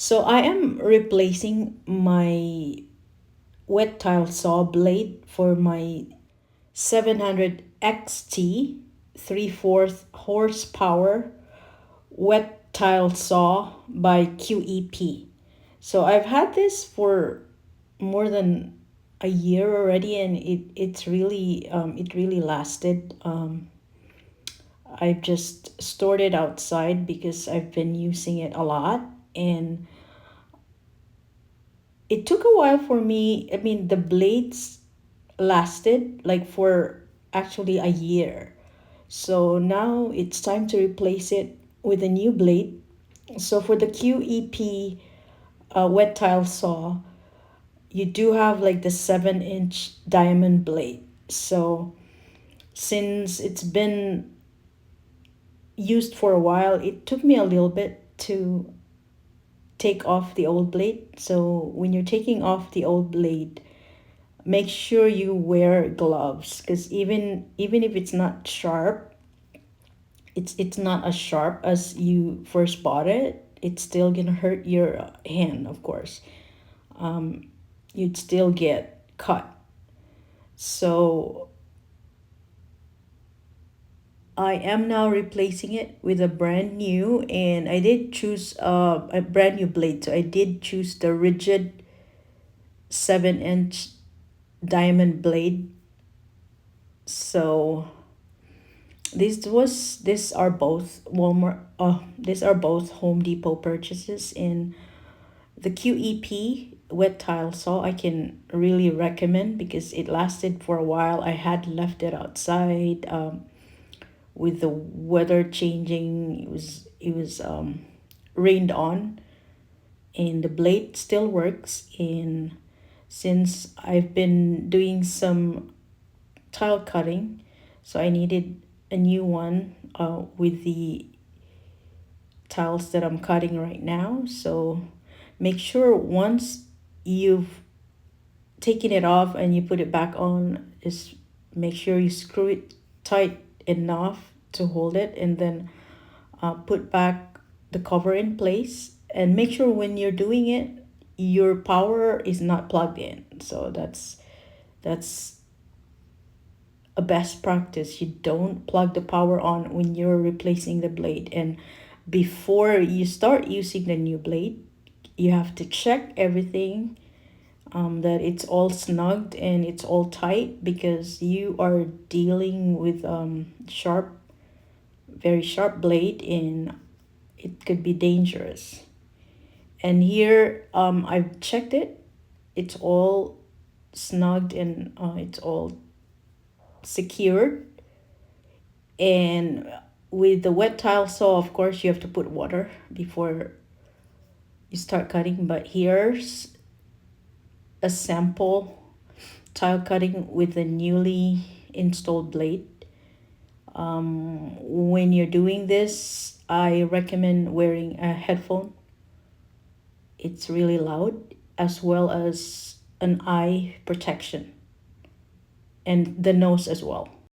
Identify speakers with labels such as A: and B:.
A: So I am replacing my wet tile saw blade for my 700XT 3/4 horsepower wet tile saw by QEP. So I've had this for more than a year already, and it really lasted. I've just stored it outside because I've been using it a lot, and it took a while for me. I mean, the blades lasted like for actually a year. So now it's time to replace it with a new blade. So for the QEP wet tile saw, you do have like the 7-inch diamond blade. So since it's been used for a while, it took me a little bit to take off the old blade. So when you're taking off the old blade, make sure you wear gloves, because even if it's not sharp, it's not as sharp as you first bought it. It's still gonna hurt your hand, of course. You'd still get cut. So I am now replacing it with a brand new, and I did choose a brand new blade. So I did choose the Ridgid 7-inch diamond blade. So these are both Walmart. These are both Home Depot purchases, and the QEP wet tile saw I can really recommend because it lasted for a while. I had left it outside. With the weather changing, it was rained on, and the blade still works. And since I've been doing some tile cutting, so I needed a new one with the tiles that I'm cutting right now. So make sure once you've taken it off and you put it back on, is make sure you screw it tight enough to hold it, and then put back the cover in place, and make sure when you're doing it your power is not plugged in. So that's a best practice. You don't plug the power on when you're replacing the blade. And before you start using the new blade, you have to check everything, that it's all snugged and it's all tight, because you are dealing with sharp, very sharp blade, and it could be dangerous. And here, I've checked it. It's all snugged, and it's all secured. And with the wet tile saw, of course, you have to put water before you start cutting. But here's a sample tile cutting with the newly installed blade. When you're doing this, I recommend wearing a headphone. It's really loud, as well as an eye protection and the nose as well.